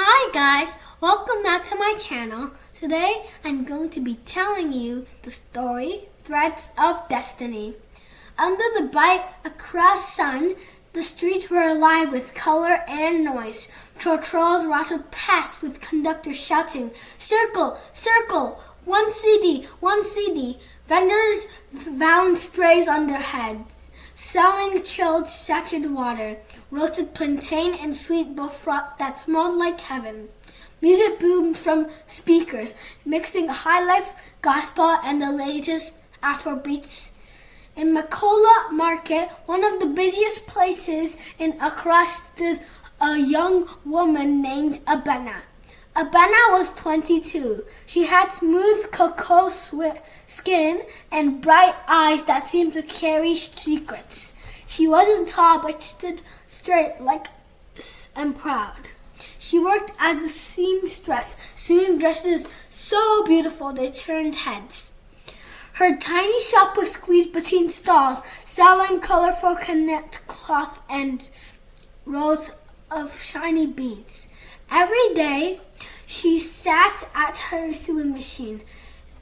Hi guys, welcome back to my channel. Today I'm going to be telling you the story Threads of Destiny. Under the bright Accra sun, the streets were alive with color and noise. Trotros rattled past with conductors shouting, "Circle, circle, 1 CD, 1 CD." Vendors found strays on their heads, selling chilled sachet water, roasted plantain and sweet bullfrog that smelled like heaven. Music boomed from speakers, mixing high life, gospel, and the latest Afrobeats. In Makola Market, one of the busiest places in Accra, stood a young woman named Abena. Abena was 22. She had smooth cocoa skin and bright eyes that seemed to carry secrets. She wasn't tall, but stood straight and proud. She worked as a seamstress, sewing dresses so beautiful they turned heads. Her tiny shop was squeezed between stalls, selling colorful connect cloth and rows of shiny beads. Every day, she sat at her sewing machine,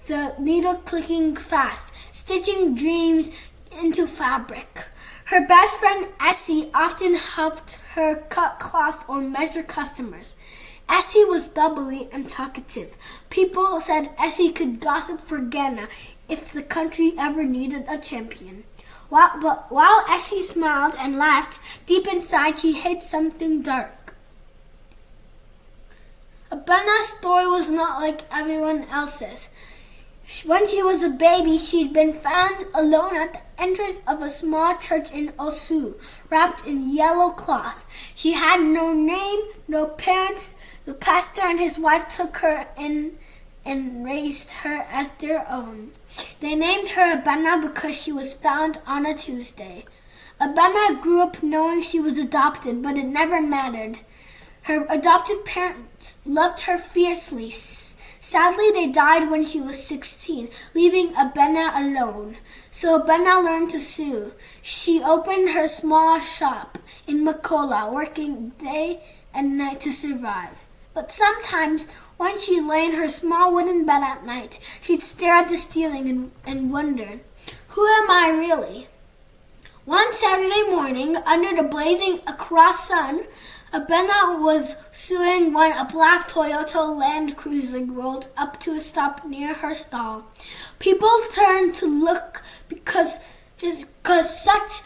the needle clicking fast, stitching dreams into fabric. Her best friend Essie often helped her cut cloth or measure customers. Essie was bubbly and talkative. People said Essie could gossip for Ghana if the country ever needed a champion. While Essie smiled and laughed, deep inside she hid something dark. Abena's story was not like everyone else's. When she was a baby, she'd been found alone at the entrance of a small church in Osu, wrapped in yellow cloth. She had no name, no parents. The pastor and his wife took her in and raised her as their own. They named her Abena because she was found on a Tuesday. Abena grew up knowing she was adopted, but it never mattered. Her adoptive parents loved her fiercely. Sadly, they died when she was 16, leaving Abena alone. So Abena learned to sew. She opened her small shop in Makola, working day and night to survive. But sometimes, when she lay in her small wooden bed at night, she'd stare at the ceiling and wonder, who am I really? One Saturday morning, under the blazing Accra sun, Abena was sewing when a black Toyota Land Cruiser rolled up to a stop near her stall. People turned to look because such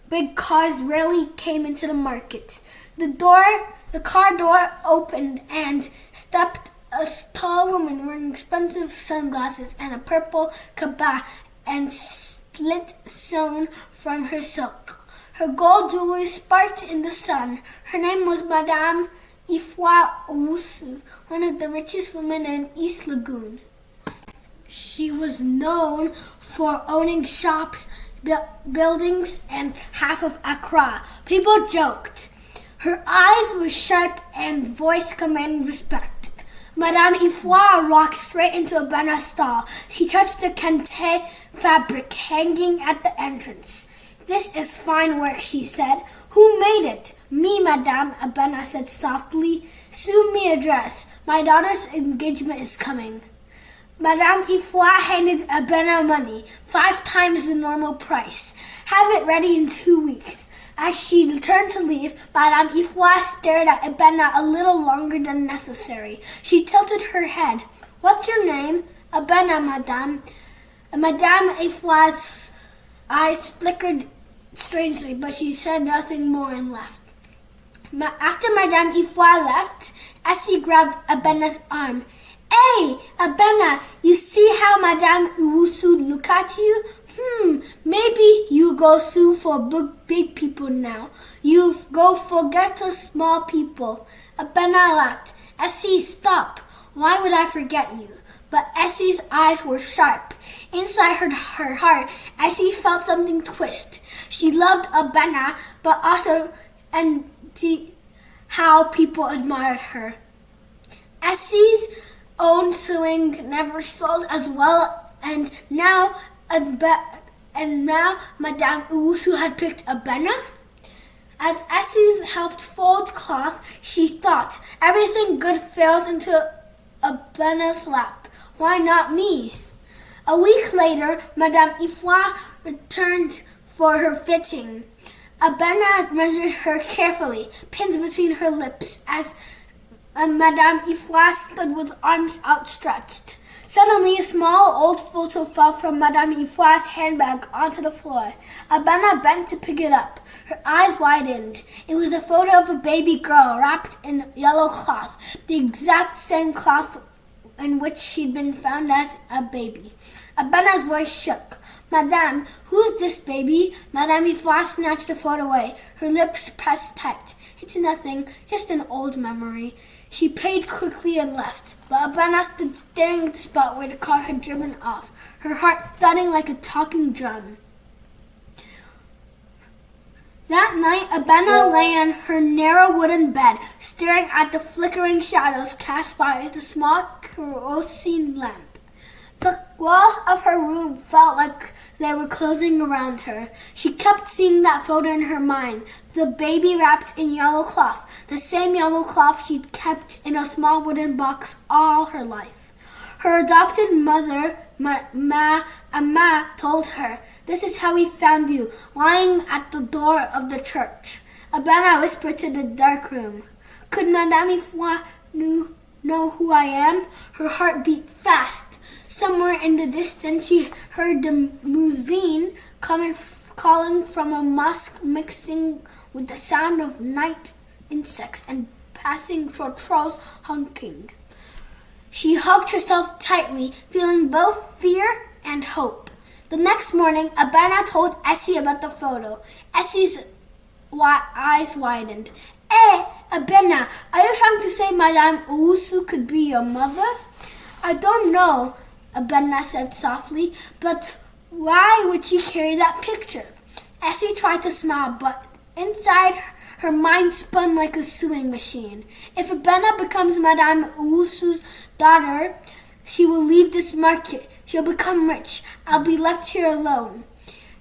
big cars rarely came into the market. The car door opened and stepped a tall woman wearing expensive sunglasses and a purple kaba and slit sewn from her silk. Her gold jewelry sparkled in the sun. Her name was Madame Ifwa Owusu, one of the richest women in East Legon. She was known for owning shops, buildings, and half of Accra. People joked. Her eyes were sharp and voice commanded respect. Madame Ifwa walked straight into Abena's stall. She touched the kente fabric hanging at the entrance. "This is fine work," she said. "Who made it?" "Me, Madame," Abena said softly. "Sew me a dress. My daughter's engagement is coming." Madame Ifwa handed Abena money, 5 times the normal price. "Have it ready in 2 weeks." As she turned to leave, Madame Ifwa stared at Abena a little longer than necessary. She tilted her head. "What's your name?" "Abena, Madame." Madame Ifwa's eyes flickered strangely, but she said nothing more and left. After Madame Ifwa left, Essie grabbed Abena's arm. "Hey, Abena, you see how Madame Owusu look at you? Maybe you go sew for big people now. You go forget us small people." Abena laughed. "Essie, stop. Why would I forget you?" But Essie's eyes were sharp. Inside her heart, Essie felt something twist. She loved Abena, but also how people admired her. Essie's own sewing never sold as well, and now Madame Owusu had picked Abena. As Essie helped fold cloth, she thought, everything good falls into Abena's lap. Why not me? A week later, Madame Ifwa returned for her fitting. Abena measured her carefully, pins between her lips, as Madame Ifwa stood with arms outstretched. Suddenly, a small old photo fell from Madame Ifwa's handbag onto the floor. Abena bent to pick it up. Her eyes widened. It was a photo of a baby girl wrapped in yellow cloth, the exact same cloth in which she'd been found as a baby. Abena's voice shook. Madame, who is this baby? Madame Ifwa snatched the photo away, her lips pressed tight. It's nothing, just an old memory. She paid quickly and left, but Abena stood staring at the spot where the car had driven off, her heart thudding like a talking drum. That night, Abena lay on her narrow wooden bed, staring at the flickering shadows cast by the small kerosene lamp. The walls of her room felt like they were closing around her. She kept seeing that photo in her mind, the baby wrapped in yellow cloth, the same yellow cloth she'd kept in a small wooden box all her life. Her adopted mother, Ama, told her, "This is how we found you, lying at the door of the church." Abena whispered to the dark room, "Could Madame Ifwa know who I am?" Her heart beat fast. Somewhere in the distance, she heard the muezzin calling from a mosque, mixing with the sound of night insects and passing trolls honking. She hugged herself tightly, feeling both fear and hope. The next morning, Abena told Essie about the photo. Essie's eyes widened. "Eh, Abena, are you trying to say Madame Owusu could be your mother?" "I don't know," Abena said softly, "but why would she carry that picture?" Essie tried to smile, but inside her mind spun like a sewing machine. If Abena becomes Madame Owusu's daughter, she will leave this market. She'll become rich. I'll be left here alone.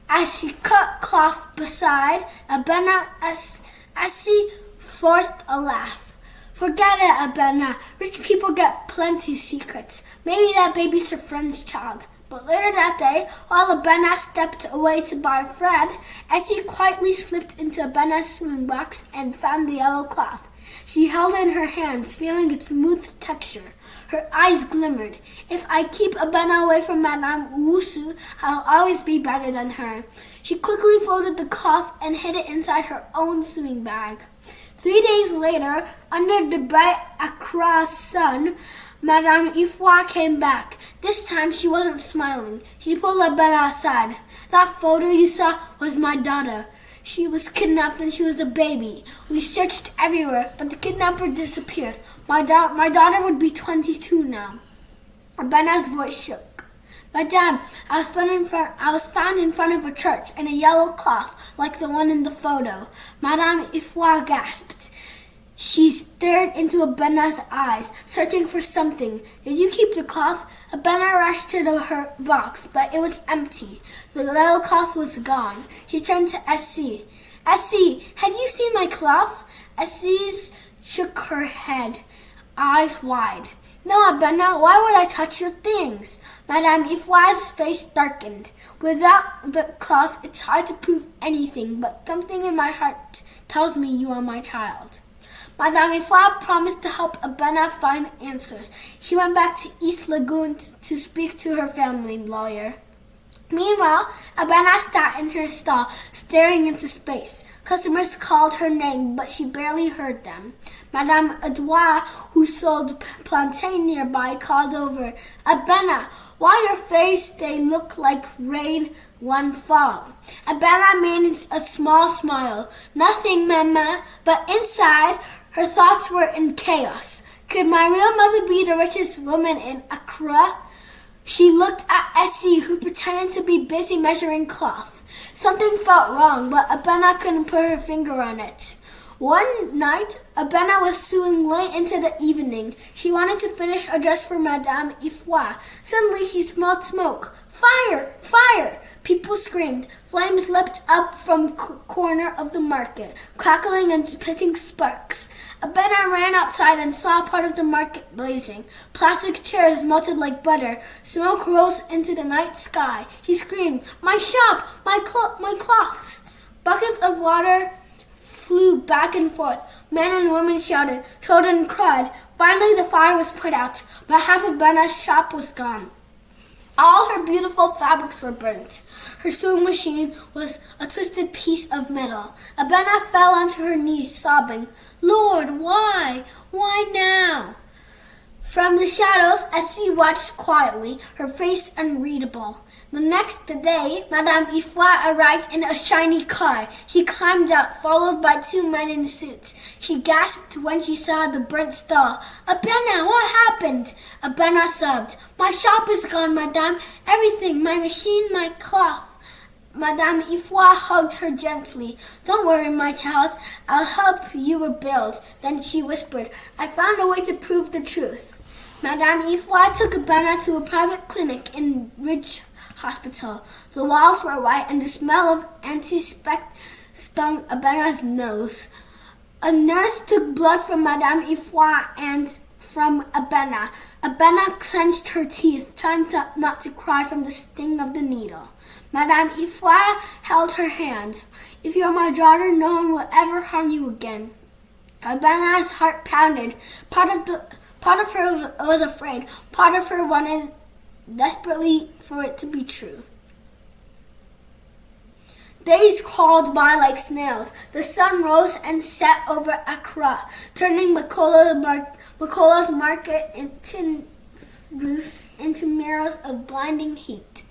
As she cut cloth beside Abena, Essie forced a laugh. "Forget it, Abena. Rich people get plenty secrets. Maybe that baby's her friend's child." But later that day, while Abena stepped away to buy bread, Essie quietly slipped into Abena's sewing box and found the yellow cloth. She held it in her hands, feeling its smooth texture. Her eyes glimmered. "If I keep Abena away from Madame Owusu, I'll always be better than her." She quickly folded the cloth and hid it inside her own sewing bag. 3 days later, under the bright Accra sun, Madame Ifwa came back. This time she wasn't smiling. She pulled Abena aside. "That photo you saw was my daughter. She was kidnapped when she was a baby. We searched everywhere, but the kidnapper disappeared. My daughter would be 22 now." Abena's voice shook. "Madame, I was found in front of a church in a yellow cloth like the one in the photo." Madame Ifwa gasped. She stared into Abena's eyes, searching for something. "Did you keep the cloth?" Abena rushed to her box, but it was empty. The yellow cloth was gone. She turned to Essie. "Essie, have you seen my cloth?" Essie shook her head, eyes wide. "No, Abena, why would I touch your things?" Madame Ifwa's face darkened. "Without the cloth, it's hard to prove anything, but something in my heart tells me you are my child." Madame Ifwa promised to help Abena find answers. She went back to East Legon to speak to her family lawyer. Meanwhile, Abena sat in her stall, staring into space. Customers called her name, but she barely heard them. Madame Adwa, who sold plantain nearby, called over, "Abena, why your face they look like rain one fall?" Abena managed a small smile. "Nothing, Mama," but inside, her thoughts were in chaos. Could my real mother be the richest woman in Accra? She looked at Essie, who pretended to be busy measuring cloth. Something felt wrong, but Abena couldn't put her finger on it. One night, Abena was sewing late into the evening. She wanted to finish a dress for Madame Ifwa. Suddenly, she smelled smoke. Fire! Fire! People screamed. Flames leapt up from corner of the market, crackling and spitting sparks. Abena ran outside and saw part of the market blazing. Plastic chairs melted like butter. Smoke rose into the night sky. He screamed, "My shop! My cloths!" Buckets of water flew back and forth. Men and women shouted. Children cried. Finally the fire was put out, but half of Abena's shop was gone. All her beautiful fabrics were burnt. Her sewing machine was a twisted piece of metal. Abena fell onto her knees, sobbing, "Lord, why? Why now?" From the shadows, Essie watched quietly, her face unreadable. The next day, Madame Ifwa arrived in a shiny car. She climbed out, followed by two men in suits. She gasped when she saw the burnt stall. "Abena, what happened?" Abena sobbed. "My shop is gone, Madame. Everything, my machine, my cloth." Madame Ifwa hugged her gently. "Don't worry, my child. I'll help you rebuild." Then she whispered, "I found a way to prove the truth." Madame Ifwa took Abena to a private clinic in Ridge Hospital. The walls were white and the smell of antiseptic stung Abena's nose. A nurse took blood from Madame Ifwa and from Abena. Abena clenched her teeth, trying not to cry from the sting of the needle. Madame Ifwa held her hand. "If you're my daughter, no one will ever harm you again." Abena's heart pounded. Part of her was afraid. Part of her wanted desperately for it to be true. Days crawled by like snails. The sun rose and set over Accra, turning Makola's Market into roofs into mirrors of blinding heat.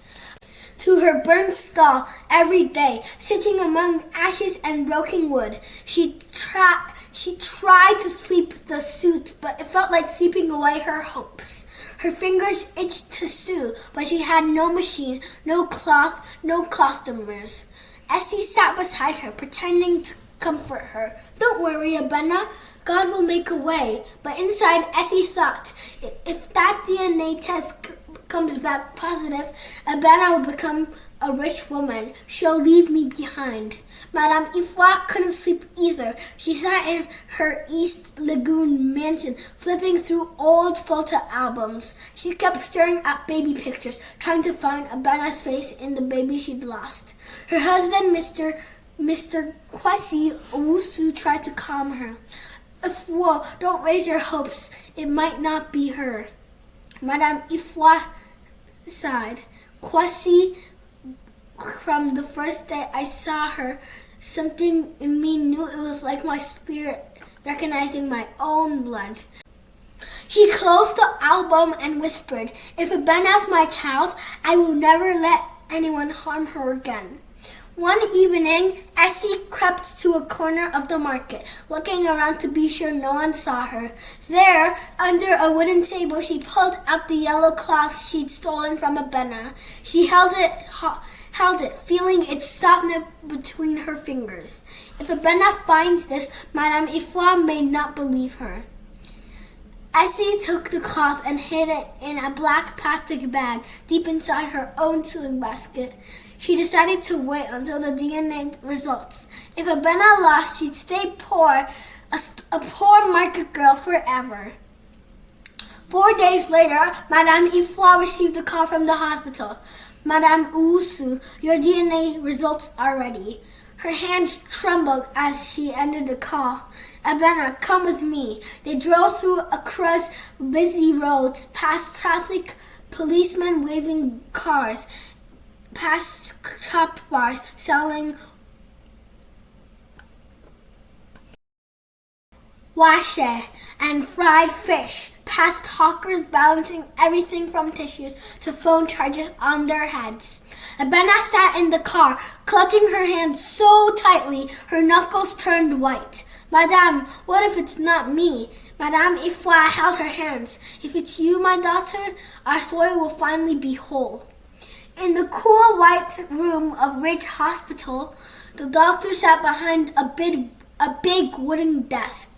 To her burnt stall every day, sitting among ashes and broken wood. She tried to sweep the suit, but it felt like sweeping away her hopes. Her fingers itched to sew, but she had no machine, no cloth, no customers. Essie sat beside her, pretending to comfort her. "Don't worry, Abena. God will make a way." But inside, Essie thought, if that DNA test comes back positive, Abena will become a rich woman. She'll leave me behind. Madame Ifwa couldn't sleep either. She sat in her East Legon mansion, flipping through old photo albums. She kept staring at baby pictures, trying to find Abena's face in the baby she'd lost. Her husband, Mr. Kwesi Owusu, tried to calm her. "Ifwa, don't raise your hopes. It might not be her." Madame Ifwa sighed. "Kwesi, from the first day I saw her, something in me knew it was like my spirit recognizing my own blood." She closed the album and whispered, "If Abena's my child, I will never let anyone harm her again." One evening, Essie crept to a corner of the market, looking around to be sure no one saw her. There, under a wooden table, she pulled out the yellow cloth she'd stolen from Abena. She held it, feeling its softness between her fingers. If Abena finds this, Madame Ifwa may not believe her. Essie took the cloth and hid it in a black plastic bag deep inside her own sewing basket. She decided to wait until the DNA results. If Abena lost, she'd stay poor, a poor market girl forever. 4 days later, Madame Ifwa received a call from the hospital. "Madame Owusu, your DNA results are ready." Her hands trembled as she entered the call. "Abena, come with me." They drove through Accra's busy roads, past traffic policemen waving cars, past chop bars selling washe and fried fish, past hawkers balancing everything from tissues to phone chargers on their heads. Abena sat in the car, clutching her hands so tightly her knuckles turned white. "Madame, what if it's not me?" Madame Ifwa held her hands. "If it's you, my daughter, our soil will finally be whole." In the cool white room of Ridge Hospital, the doctor sat behind a big wooden desk.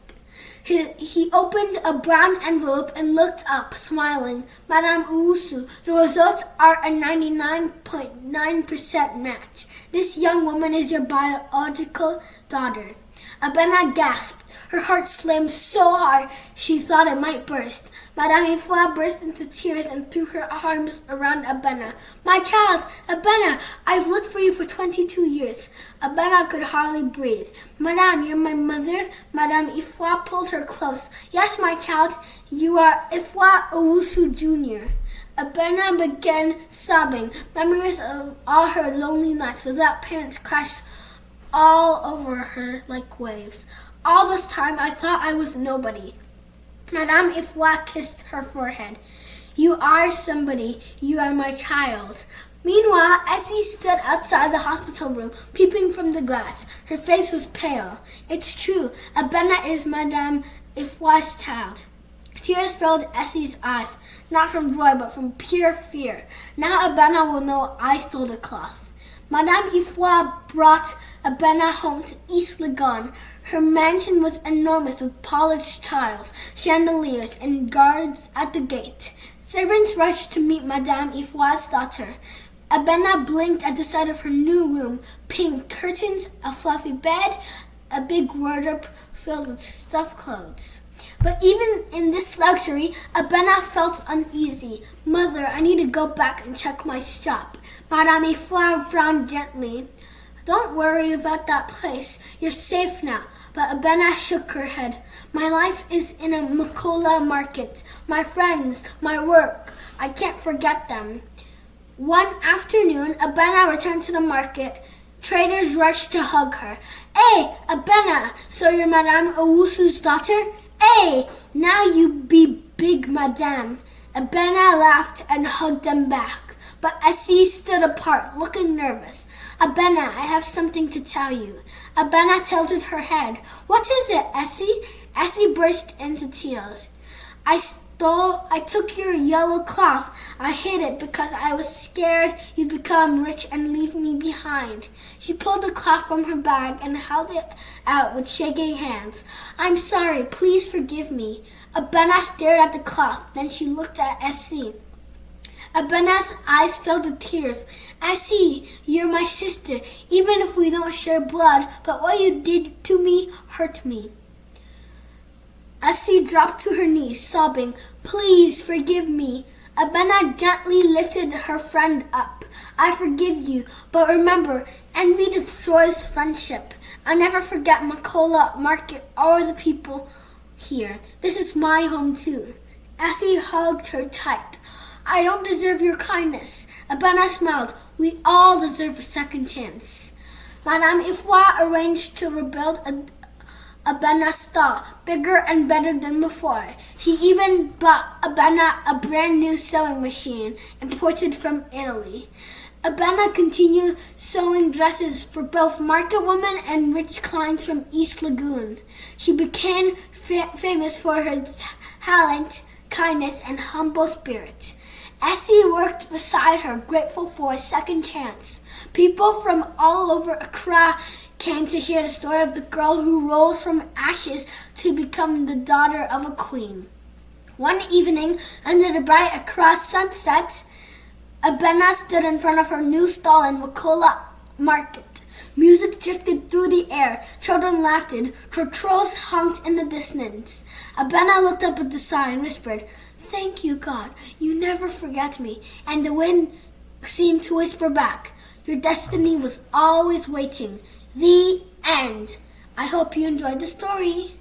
He opened a brown envelope and looked up, smiling. Madame Owusu, the results are a 99.9% match. This young woman is your biological daughter. Abena gasped. Her heart slammed so hard she thought it might burst. Madame Ifwa burst into tears and threw her arms around Abena. My child, Abena, I've looked for you for 22 years. Abena could hardly breathe. Madame, you're my mother? Madame Ifwa pulled her close. Yes, my child, you are Ifwa Owusu Jr. Abena began sobbing. Memories of all her lonely nights without parents crashed all over her like waves. All this time I thought I was nobody. Madame Ifwa kissed her forehead. You are somebody. You are my child. Meanwhile, Essie stood outside the hospital room, peeping from the glass. Her face was pale. It's true. Abena is Madame Ifwa's child. Tears filled Essie's eyes, not from joy, but from pure fear. Now Abena will know I stole the cloth. Madame Ifwa brought Abena home to East Legon. Her mansion was enormous with polished tiles, chandeliers, and guards at the gate. Servants rushed to meet Madame Ifwa's daughter. Abena blinked at the sight of her new room. Pink curtains, a fluffy bed, a big wardrobe filled with stuffed clothes. But even in this luxury, Abena felt uneasy. Mother, I need to go back and check my shop. Madame Ifwa frowned gently. Don't worry about that place. You're safe now. But Abena shook her head. My life is in a Makola Market. My friends, my work. I can't forget them. One afternoon, Abena returned to the market. Traders rushed to hug her. Hey, Abena, so you're Madame Owusu's daughter? Hey, now you be big madame. Abena laughed and hugged them back. But Essie stood apart, looking nervous. Abena, I have something to tell you. Abena tilted her head. What is it, Essie? Essie burst into tears. I took your yellow cloth. I hid it because I was scared you'd become rich and leave me behind. She pulled the cloth from her bag and held it out with shaking hands. I'm sorry, please forgive me. Abena stared at the cloth, then she looked at Essie. Abena's eyes filled with tears. Essie, you're my sister, even if we don't share blood, but what you did to me hurt me. Essie dropped to her knees, sobbing, Please forgive me. Abena gently lifted her friend up. I forgive you, but remember, envy destroys friendship. I'll never forget Makola Market or the people here. This is my home too. Essie hugged her tight. I don't deserve your kindness. Abena smiled. We all deserve a second chance. Madame Ifwa arranged to rebuild Abena's stall, bigger and better than before. She even bought Abena a brand new sewing machine imported from Italy. Abena continued sewing dresses for both market women and rich clients from East Legon. She became famous for her talent, kindness, and humble spirit. Essie worked beside her, grateful for a second chance. People from all over Accra came to hear the story of the girl who rose from ashes to become the daughter of a queen. One evening, under the bright Accra sunset, Abena stood in front of her new stall in Makola Market. Music drifted through the air. Children laughed. Trolls honked in the distance. Abena looked up at the sky and whispered, Thank you, God. You never forget me. And the wind seemed to whisper back, Your destiny was always waiting. The end. I hope you enjoyed the story.